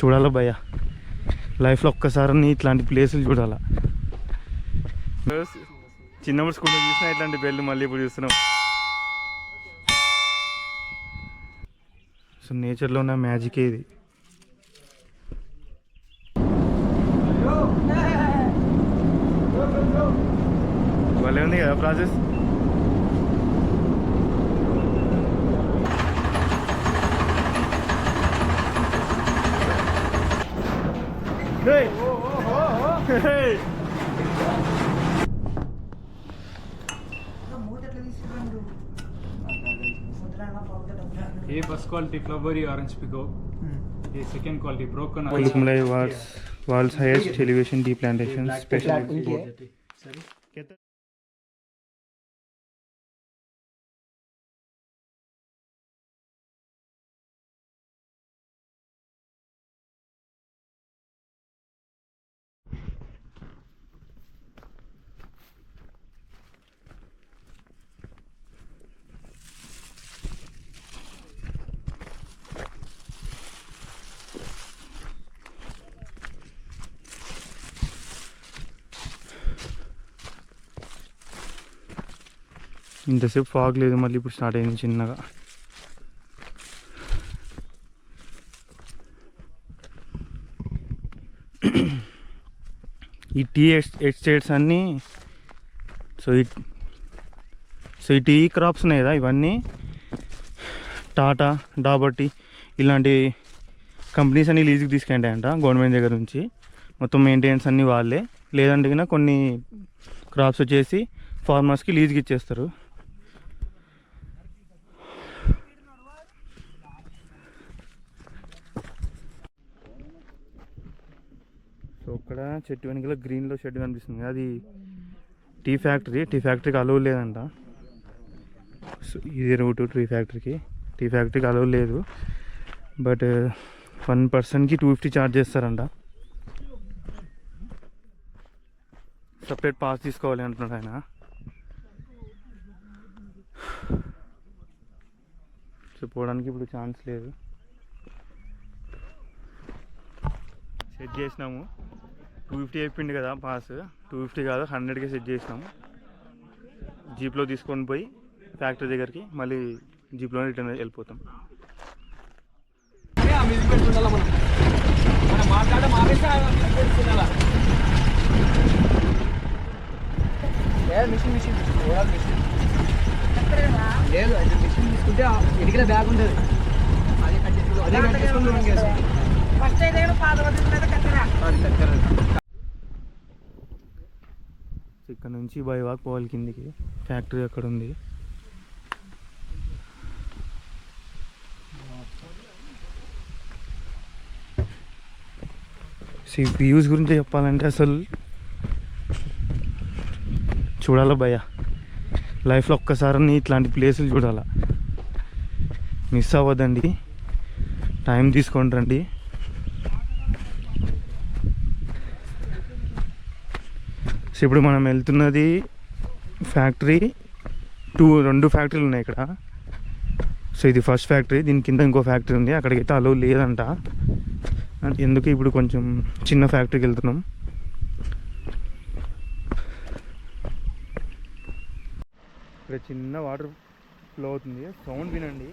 చూడాలా భయ్య, లైఫ్లో ఒక్కసారి ఇట్లాంటి ప్లేసులు చూడాలా. చిన్నప్పుడు స్కూల్లో చూసినా ఇట్లాంటి బెల్లు, మళ్ళీ ఇప్పుడు చూస్తున్నాం. సో నేచర్లో ఉన్న మ్యాజికే ఇది. భలే ఉంది కదా ప్రాసెస్. ये first quality flowery orange pekoe, ये second quality broken Kolukkumalai world's highest elevation tea plantation special. ఇంతసేపు ఫాగ్ లేదు, మళ్ళీ ఇప్పుడు స్టార్ట్ అయింది చిన్నగా. ఈ టీ ఎస్టేట్స్ అన్నీ సో ఈ టీ క్రాప్స్ ఉన్నాయి కదా, ఇవన్నీ టాటా, డాబర్ టీ ఇలాంటి కంపెనీస్ అన్నీ లీజుకి తీసుకుంటాయంట గవర్నమెంట్ దగ్గర నుంచి. మొత్తం మెయింటెనెన్స్ అన్నీ వాళ్ళే. లేదంటే కొన్ని క్రాప్స్ వచ్చేసి ఫార్మర్స్కి లీజుకి ఇచ్చేస్తారు. సో ఇక్కడ చెట్టు వెనుకల గ్రీన్లో షెడ్ కనిపిస్తుంది, అది టీ ఫ్యాక్టరీకి అలవ్ లేదంట. సో ఇది రూటు టీ ఫ్యాక్టరీకి అలవ్ లేదు. బట్ 1 పర్సన్కి 250 ఛార్జ్ చేస్తారంట. సపరేట్ పాస్ తీసుకోవాలి అంటున్నాడు ఆయన. సో పోవడానికి ఇప్పుడు ఛాన్స్ లేదు. సెట్ చేసినాము, 250 అయిపోయింది కదా పాస్. 250 కాదు 100కే సెట్ చేసినాము. జీప్లో తీసుకొని పోయి ఫ్యాక్టరీ దగ్గరికి మళ్ళీ జీప్లో రిటర్న్ వెళ్ళిపోతాం. లేదు అది మిషన్ తీసుకుంటే ఎడికల బ్యాగ్ ఉంటుంది, అదే కట్ చేసుకుంటాం. ఇక్కడ నుంచి బై వాక్ పోవాలి కిందికి. ఫ్యాక్టరీ అక్కడ ఉంది. వ్యూస్ గురించి చెప్పాలంటే అసలు చూడాలా భయ్య, లైఫ్లో ఒక్కసారి ఇట్లాంటి ప్లేసులు చూడాలా. మిస్ అవ్వద్దండి, టైం తీసుకొని రండి. సో ఇప్పుడు మనం వెళ్తున్నది ఫ్యాక్టరీ, 2 ఫ్యాక్టరీలు ఉన్నాయి ఇక్కడ. సో ఇది ఫస్ట్ ఫ్యాక్టరీ, దీని కింద ఇంకో ఫ్యాక్టరీ ఉంది, అక్కడికైతే అలవ్ లేదంట. ఎందుకు ఇప్పుడు కొంచెం చిన్న ఫ్యాక్టరీకి వెళ్తున్నాం. ఇక్కడ చిన్న వాటర్ ఫ్లో అవుతుంది, సౌండ్ వినండి.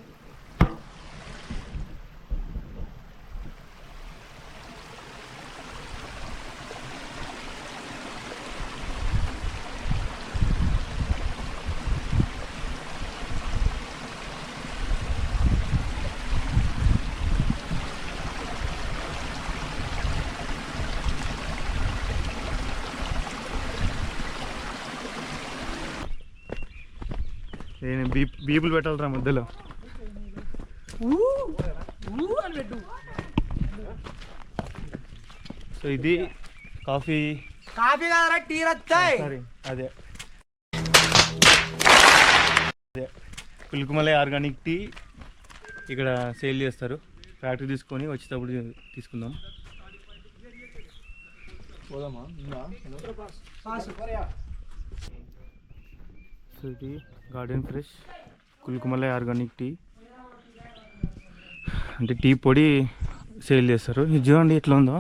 బీపులు పెట్టాలరా మధ్యలో. సో ఇది కాఫీ టీ వచ్చాయి. సారీ అదే కుల్కుమలై ఆర్గానిక్ టీ ఇక్కడ సేల్ చేస్తారు. ఫ్యాక్టరీ తీసుకొని వచ్చేటప్పుడు తీసుకుందాం. సో ఇది గార్డెన్ ఫ్రెష్ కుల్కుమలై ఆర్గానిక్ టీ, అంటే టీ పొడి సేల్ చేస్తారు. ఇది చూడండి ఎట్లా ఉందో.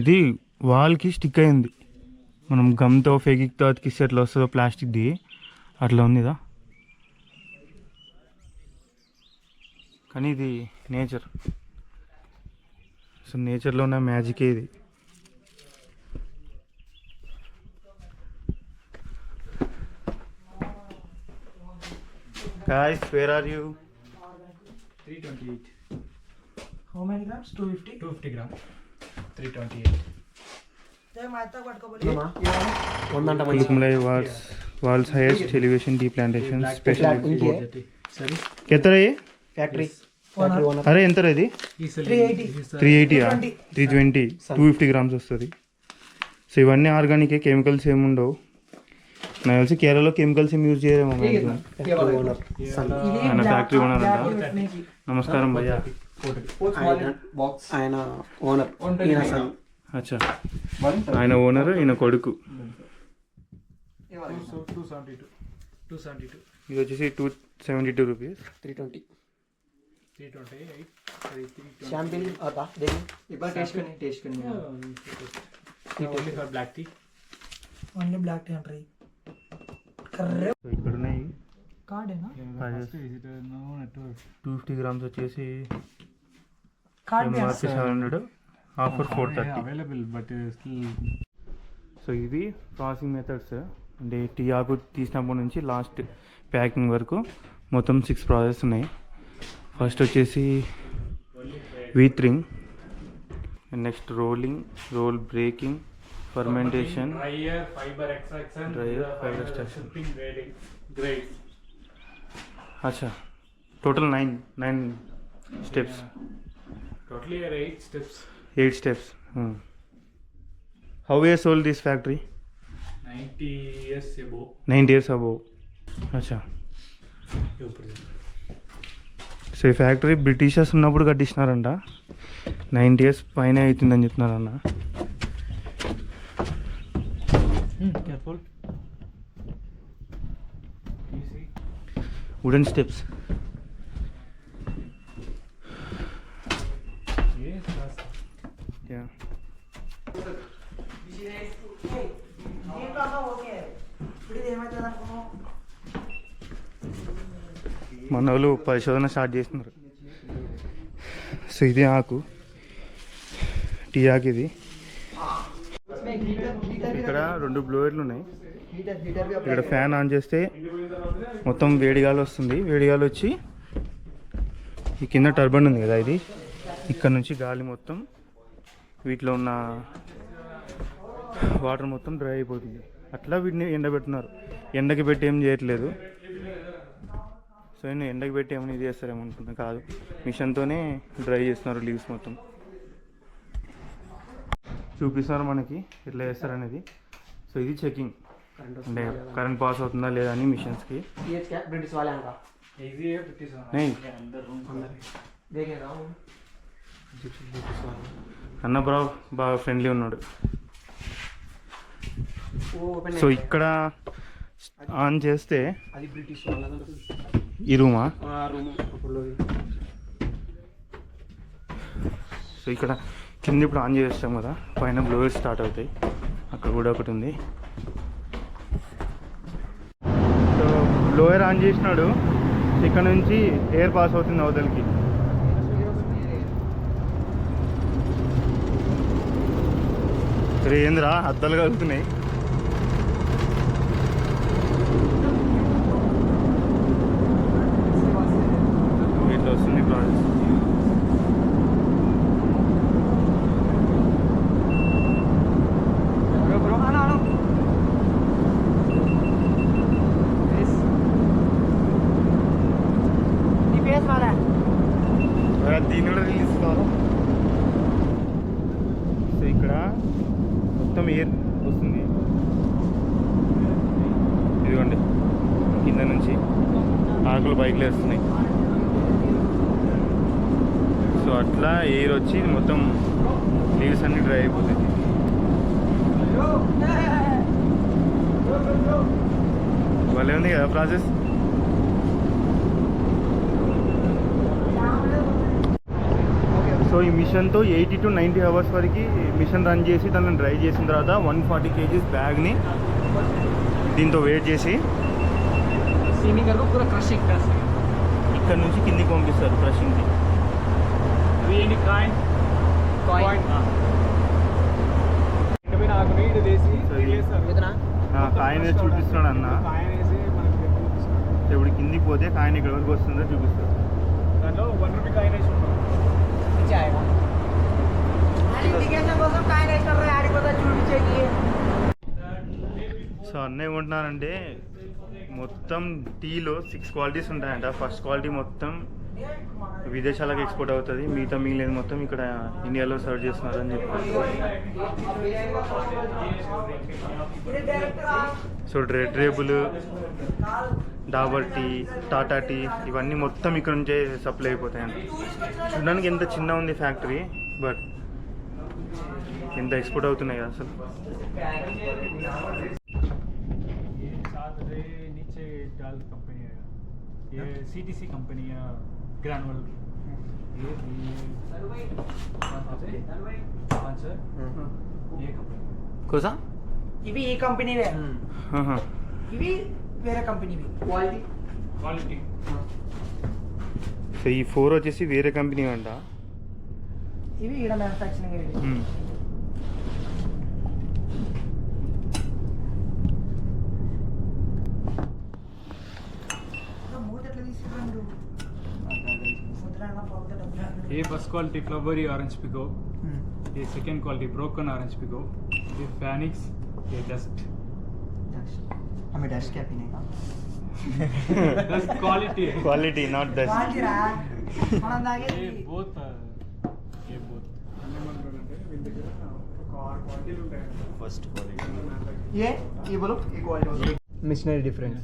ఇది వాల్కి స్టిక్ అయింది. మనం గమ్తో ఫెవిక్తో అతికిస్తే ఎట్లా వస్తుందో ప్లాస్టిక్ది అట్లా ఉంది ఇదా. కానీ ఇది నేచర్. సో నేచర్లో ఉన్న మ్యాజికే ఇది. Guys, where are you? 328. How many grams? 250. 250 gram. 328. Kulkumlai Walls highest elevation tea plantation special export. Sorry. कितना है ये? Factory. अरे ఎంత ఇది? 380. 380 320 250 గ్రామ్స్ వస్తుంది. సో ఇవన్నీ ఆర్గానిక్, కెమికల్స్ ఏమి ఉండవు. నాకు తెలిసి కేరళలో కెమికల్స్ ఏమి యూజ్ చేయరేమో. ఆయన ఫ్యాక్టరీ ఓనర్ అంట. నమస్కారం భయ్యా. ఆయన ఓనర్. అచ్చా, ఆయన ఓనర్, ఈయన కొడుకు. 272. ఇది వచ్చేసి 272 రూపీస్. 320. 328. शैम्पेन आता देखो एक बार टेस्ट करने Only for black tea. Only black T entry so ఇక్కడ ఉన్నాయి. कार्ड है ना Visitor no network. 250 గ్రామ్స్ వచ్చేసి कार्ड भी MRP 700, offer 430. Available but still. So ఇది ప్రాసెసింగ్ మెథడ్స్. అంటే టీ ఆకు తీసినప్పటి నుంచి లాస్ట్ ప్యాకింగ్ వరకు మొత్తం 6 ప్రాసెస్ ఉన్నాయి. ఫస్ట్ వచ్చేసి withering, next rolling, roll breaking, fermentation, Dryer, fiber extraction. fiber extraction. Shipping grades. అచ్చా, total 9 steps. Totally 8 steps. 8 steps. How years old this factory? 90 years above. 90 years above. అచ్చా. So ఈ factory britishers ఉన్నప్పుడు కట్టించినారంట. 90 years పైన అవుతుందని చెప్తున్నారన్న. Careful. Wooden steps. Yes, that's yeah. మన వాళ్ళు పరిశోధన స్టార్ట్ చేస్తున్నారు. సో ఇది ఆకు, టీ ఆకు. ఇది ఇక్కడ 2 బ్లోయర్లు ఉన్నాయి. ఇక్కడ ఫ్యాన్ ఆన్ చేస్తే మొత్తం వేడిగాలి వస్తుంది. వేడిగాలి వచ్చి ఈ కింద టర్బైన్ ఉంది కదా, ఇది ఇక్కడ నుంచి గాలి మొత్తం వీటిలో ఉన్న వాటర్ మొత్తం డ్రై అయిపోతుంది. అట్లా వీటిని ఎండబెట్టున్నారు. ఎండకి పెట్టి ఏం చేయట్లేదు. సో నేను ఎండకి పెట్టి ఏమైనా ఇది చేస్తారేమో అనుకున్నా, కాదు, మిషన్తోనే డ్రై చేస్తున్నారు లీవ్స్ మొత్తం. చూపిస్తున్నారు మనకి ఎట్లా చేస్తారనేది. సో ఇది చెకింగ్, అంటే కరెంట్ పాస్ అవుతుందా లేదా అని మిషన్స్కి. ब्रिटिश वाले हैं का easy है British वाला. नहीं. अंदर रूम देखेगा वो అన్న బాగా ఫ్రెండ్లీ ఉన్నాడు. ओपन సో ఇక్కడ ఆన్ చేస్తే అది బ్రిటిష్ वाला ఈ రూమా. రూమ్ ఫుల్ సో ఇక్కడ కింద ఇప్పుడు ఆన్ చేస్తాం కదా, పైన బ్లోయర్ స్టార్ట్ అవుతాయి. అక్కడ కూడా ఒకటి ఉంది. సో బ్లోయర్ ఆన్ చేసినాడు, ఇక్కడ నుంచి ఎయిర్ పాస్ అవుతుంది అవతలకి. ఏంద్రా అద్దాలు కలుగుతున్నాయి. ఇట్లా వస్తుంది ప్రాసెస్. దీన్ని కూడా రిలీజ్ కావాలి. సో ఇక్కడ మొత్తం ఎయిర్ వస్తుంది. ఇదిగోండి కింద నుంచి ఆకులు బైక్లు వేస్తున్నాయి. సో అట్లా ఎయిర్ వచ్చి మొత్తం లీవ్స్ అన్ని డ్రై అయిపోతాయి. భలే ఉంది కదా ప్రాసెస్. సో ఈ మిషన్తో 80 to 90 అవర్స్ వరకు మిషన్ రన్ చేసి దాన్ని డ్రై చేసిన తర్వాత 140 kgs బ్యాగ్ని దీంతో వెయిట్ చేసి స్విమ్మింగ్ వరకు పూరా క్రషింగ్ ఇక్కడ నుంచి కిందికి పంపిస్తారు క్రషింగ్కి. అవి ఏంటి కాయిన్ ఆకుని ఇది వేసి కాయిన్ వేసి చూపిస్తున్నాడు అన్న. కాయిన్ వేసి మనకి చూపిస్తున్నాడు. ఇప్పుడు కిందికి పోతే కాయిన్ ఇక్కడ వరకు వస్తుందో చూపిస్తారు. దాంట్లో 1 రూపీ కాయిన్ వేసి ఉంటాం. సో అన్న ఏమంటున్నారంటే మొత్తం టీలో 6 క్వాలిటీస్ ఉంటాయంట. ఫస్ట్ క్వాలిటీ మొత్తం విదేశాలకు ఎక్స్పోర్ట్ అవుతుంది, మిగతా మిగిలేదు మొత్తం ఇక్కడ ఇండియాలో సర్వ్ చేస్తున్నారు అని చెప్పారు. So red రేబుల్, Dabur tea, Tata tea ఇవన్నీ మొత్తం ఇక్కడ నుంచే సప్లై అయిపోతాయంట. చూడడానికి ఎంత చిన్న ఉంది ఫ్యాక్టరీ, బట్ ఎంత ఎక్స్పోర్ట్ అవుతున్నాయి అసలు. नीचे डाल कंपनी है ये CTC कंपनी है ग्रैनुअल ये कंपनी కోసా ఇవి ఈ కంపెనీవే, ఆహా. ఇవి వేరే కంపెనీవి. क्वालिटी సో ఈ 4 వచ్చేసి వేరే కంపెనీ అంట. ఇవి ఈడ మ్యానుఫ్యాక్చరింగ్ అయ్యేది. మూడు ఎట్లా తీసుకురండు ये first quality flowery orange pekoe, ये second quality broken orange pekoe, ये फैनिक्स, ये डस्ट हमें डस्ट क्या पीने का डस्ट क्वालिटी है క్వాలిటీ నాట్ డస్ట్. క్వాలిటీ రా మనం తాగేది ये बहुत ये ये बोलो ये quality machinery difference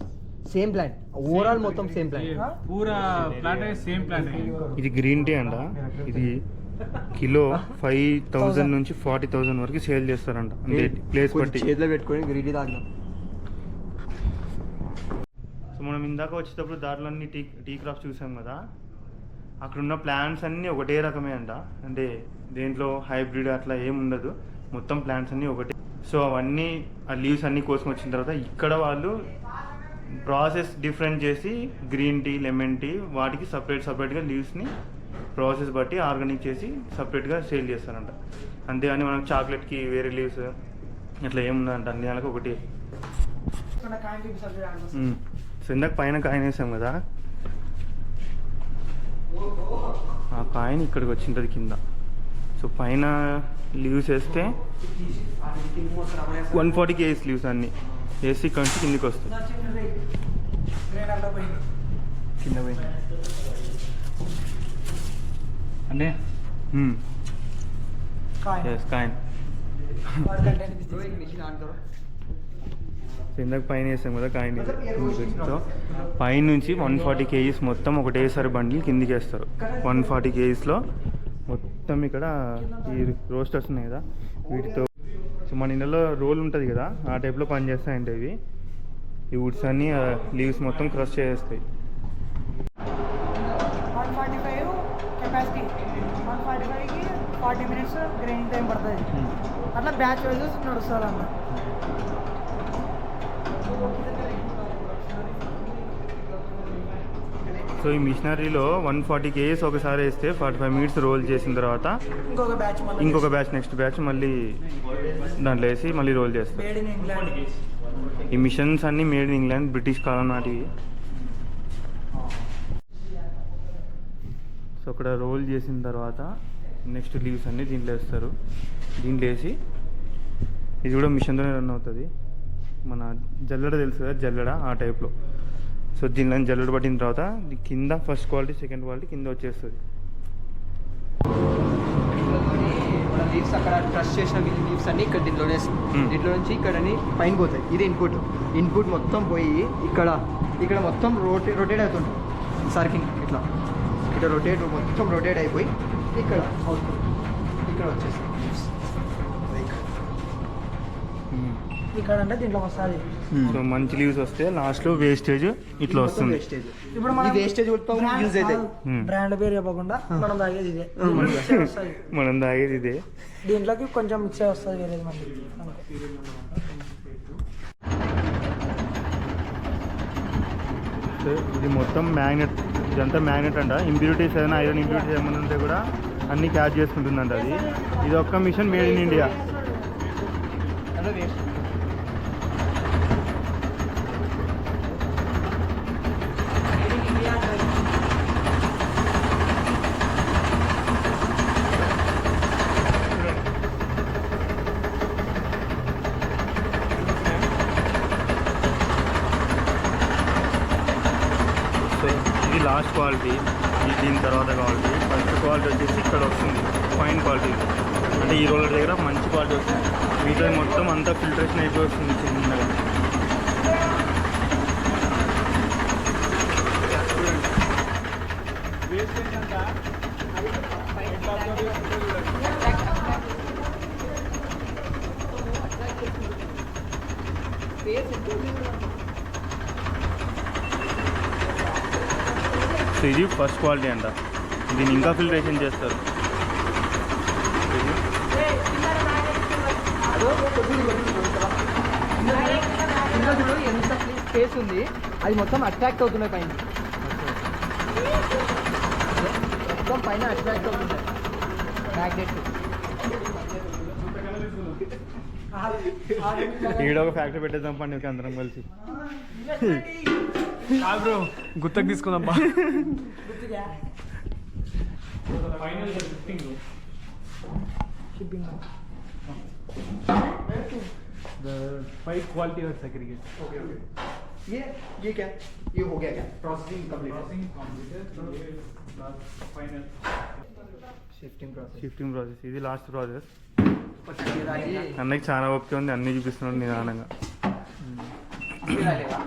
same plant overall మొత్తం సేమ్ ये ప్లాంట్. पूरा प्लांट है सेम प्लांट है ఇది గ్రీన్ టీ అంట. ఇది కిలో 5,000 నుంచి 40,000 వరకు సేల్ చేస్తారంట, అంటే ప్లేస్ బట్టి. చేతిలో పెట్టుకొని గ్రీడీ తాగినాం. సో మనం ఇందాక వచ్చేటప్పుడు దాంట్లో అన్ని టీ క్రాప్స్ చూసాం కదా, అక్కడ ఉన్న ప్లాంట్స్ అన్నీ ఒకటే రకమే అంట. అంటే దేంట్లో హైబ్రిడ్ అట్లా ఏం ఉండదు, మొత్తం ప్లాంట్స్ అన్నీ ఒకటే. సో అవన్నీ ఆ లీవ్స్ అన్నీ కోసం వచ్చిన తర్వాత ఇక్కడ వాళ్ళు ప్రాసెస్ డిఫరెంట్ చేసి గ్రీన్ టీ, లెమన్ టీ వాటికి సపరేట్గా లీవ్స్ని ప్రాసెస్ బట్టి ఆర్గానిక్ చేసి సపరేట్గా సేల్ చేస్తారంట. అంతేగాని మనకు చాక్లెట్కి వేరే లీవ్స్ అట్లా ఏముందంట, అన్ని దానికి ఒకటి. సో ఇందాక పైన కాయిన్ వేసాం కదా, ఆ కాయిన్ ఇక్కడికి వచ్చింటుంది కింద. సో పైన లీవ్స్ వేస్తే 140 kgs లీవ్స్ అన్నీ వేసి ఇక్కడ నుంచి కిందికి వస్తాయి. కింద పోయింది. अन्य ఎస్ కాయిన్. ఇందాక పైన వేసాం కదా కాయిన్, సో పైన నుంచి 140 kgs మొత్తం ఒకటేసారి బండిల్ కిందికి వేస్తారు. 140 kgsలో మొత్తం ఇక్కడ ఈ రోస్టర్స్ ఉన్నాయి కదా, వీటితో సో మన ఇంట్లో రోల్ ఉంటుంది కదా ఆ టైప్లో పనిచేస్తాయంటే ఇవి. ఈ వుడ్స్ అన్ని లీవ్స్ మొత్తం క్రష్ చేసేస్తాయి. 145 కెపాసిటీ, 145కి 40 minutes గ్రైండింగ్ టైం పడుతుంది. అట్లా బ్యాచ్ వైజెస్ నడుస్తుంది అన్న. సో ఈ మిషనరీలో 140 kgs ఒకసారి వేస్తే 45 minutes రోల్ చేసిన తర్వాత ఇంకొక బ్యాచ్ నెక్స్ట్ బ్యాచ్ మళ్ళీ దాంట్లో వేసి మళ్ళీ రోల్ చేస్తారు. Made in England. ఈ మిషన్స్ అన్నీ మేడ్ ఇన్ ఇంగ్లాండ్, బ్రిటిష్ కాలం నాటివి. సో అక్కడ రోల్ చేసిన తర్వాత నెక్స్ట్ లీవ్స్ అన్నీ దీంట్లో వేస్తారు. దీంట్లో వేసి ఇది కూడా మిషన్తోనే రన్ అవుతుంది. మన జల్లెడ తెలుసు కదా, జల్లెడ ఆ టైప్లో. సో దీనిలో జల్లెడ పట్టిన తర్వాత కింద ఫస్ట్ క్వాలిటీ, సెకండ్ క్వాలిటీ కింద వచ్చేస్తుంది. లీవ్స్ అక్కడ క్రష్ చేసిన లీవ్స్ అన్ని ఇక్కడ దీంట్లోనే దీంట్లో నుంచి ఇక్కడ పైన పోతాయి. ఇది ఇన్పుట్ మొత్తం పోయి ఇక్కడ మొత్తం రొటేట్ అవుతుంది. సర్కింగ్ ఇట్లా మొత్తం రొటేట్ అయిపోయి ఇక్కడ అవుతుంది. ఇక్కడ వచ్చేస్తుంది ఇక్కడ అంటే దీంట్లో వస్తుంది. సో మంచి లీవ్స్ వస్తే లాస్ట్లో వేస్టేజ్ ఇట్లా వస్తుంది. వేస్టేజ్ ఇప్పుడు ఈ మనం వేస్టేజ్ యూజ్ అవుతాయి. బ్రాండ్ పేరు చెప్పకుండా మనం తాగేది ఇదే వస్తుంది. మనం తాగేది ఇదే. దీంట్లోకి కొంచెం మిక్సే వస్తుంది వేరేది మళ్ళీ. సో ఇది మొత్తం మ్యాగ్నెట్, ఇదంతా మ్యాగ్నెట్ అంట. ఇంప్యూరిటీస్ ఏదైనా ఐరన్ ఇంప్యూరిటీస్ ఏమైనా ఉంటే కూడా అన్నీ క్యాచ్ చేసుకుంటుందంట అది. ఇది ఒక్క machine made in India. So ఇది లాస్ట్ క్వాలిటీ, ఇది దీని తర్వాత క్వాలిటీ. ఫస్ట్ క్వాలిటీ వచ్చేసి ఇక్కడ వస్తుంది ఫైన్ క్వాలిటీ, అంటే ఈ రోలర్ దగ్గర మంచి క్వాలిటీ వస్తుంది. మిగతా మొత్తం అంతా ఫిల్టరేషన్ అయిపోయి వస్తుంది చిన్నగా. సో ఇది ఫస్ట్ క్వాలిటీ అంట. దీన్ని ఇంకా ఫిల్టరేషన్ చేస్తారు. ఇందులో చూడు ఎంత స్పేస్ ఉంది, అది మొత్తం అట్రాక్ట్ అవుతున్నాయి పైన, మొత్తం పైన అట్రాక్ట్ అవుతున్నాయి మ్యాగ్నెట్. ఈడ ఒక ఫ్యాక్టరీ పెట్టేద్దాం పండుగ అందరం కలిసి. బ్రో గుత్తకు తీసుకుందాం బా. Final shipping the 5 quality or segregate. Okay ये क्या, ये हो गया क्या, processing complete, Final shifting process. Shifting process ఇది లాస్ట్ ప్రాసెస్. ये डालिए, అన్నకి చాలా ఓపిక ఉంది, అన్నీ చూపిస్తున్నాడు నిదానంగా. ये डालेगा.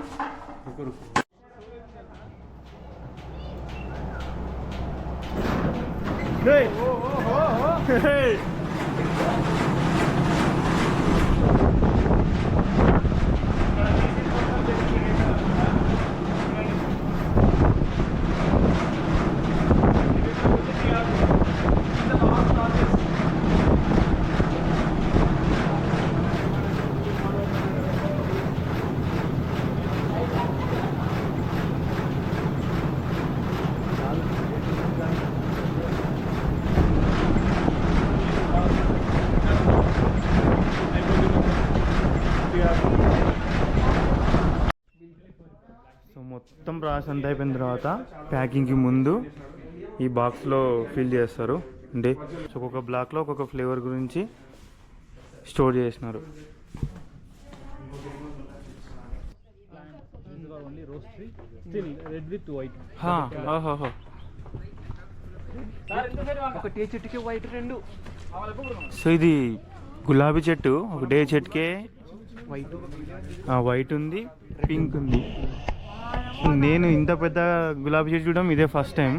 సో మొత్తం ప్రాసెస్ అంతా అయిపోయిన తర్వాత ప్యాకింగ్కి ముందు ఈ బాక్స్లో ఫిల్ చేస్తారు. అంటే ఒక్కొక్క బ్లాక్లో ఒక్కొక్క ఫ్లేవర్ గురించి స్టోర్ చేసినారు. only roast free, still red with white. ఒకటే చెట్టుకి వైట్ రెండు. సో ఇది గులాబీ చెట్టు, ఒకటే చెట్టుకే వైట్ వైట్ ఉంది, పింక్ ఉంది. నేను ఇంత పెద్ద గులాబీ చెట్టు చూడడం ఇదే ఫస్ట్ టైం.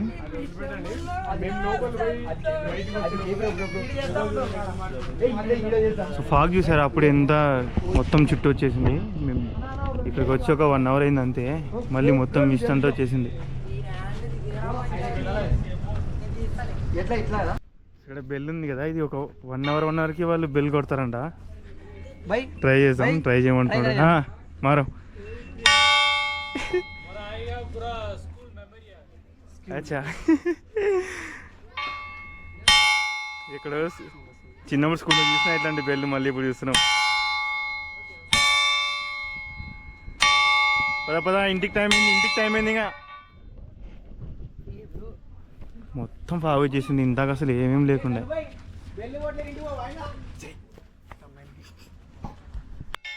సో ఫాగ్ చూసారు అప్పుడు ఎంత మొత్తం చుట్టూ వచ్చేసింది. మేము ఇక్కడికి వచ్చి ఒక 1 అవర్ అయింది అంతే, మళ్ళీ మొత్తం మిస్ట్ అంతా వచ్చేసింది. ఎట్లా ఇట్లా ఇక్కడ బెల్ ఉంది కదా, ఇది ఒక 1 అవర్కి వాళ్ళు బెల్ కొడతారంట. బై ట్రై చేద్దాం, ట్రై చేయమంటున్నాడు మారో. అచ్చా ఇక్కడ చిన్నప్పుడు స్కూల్లో చూసినా ఇట్లాంటి బెల్ మళ్ళీ ఇప్పుడు చూస్తున్నాం. పద ఇంటికి టైం అయింది ఇంకా. మొత్తం ఫాగ్ వచ్చేసింది, ఇందాక అసలు ఏమేం లేకుండా.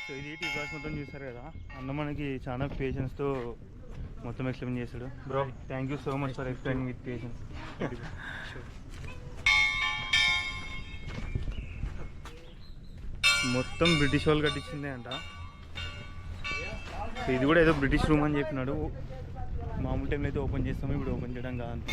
సో ఇది టీ ప్రాసెస్ మొత్తం చూస్తారు కదా, అన్న మనకి చాలా పేషెన్స్తో మొత్తం ఎక్స్ప్లెయిన్ చేశాడు. Bro thank you so much for explaining with patience. మొత్తం బ్రిటిష్ వాళ్ళు కట్టించిందే అంట. సో ఇది కూడా ఏదో బ్రిటిష్ రూమ్ అని చెప్పినాడు. మామూలు టైంలో అయితే ఓపెన్ చేస్తాము, ఇప్పుడు ఓపెన్ చేయడం కాదంట.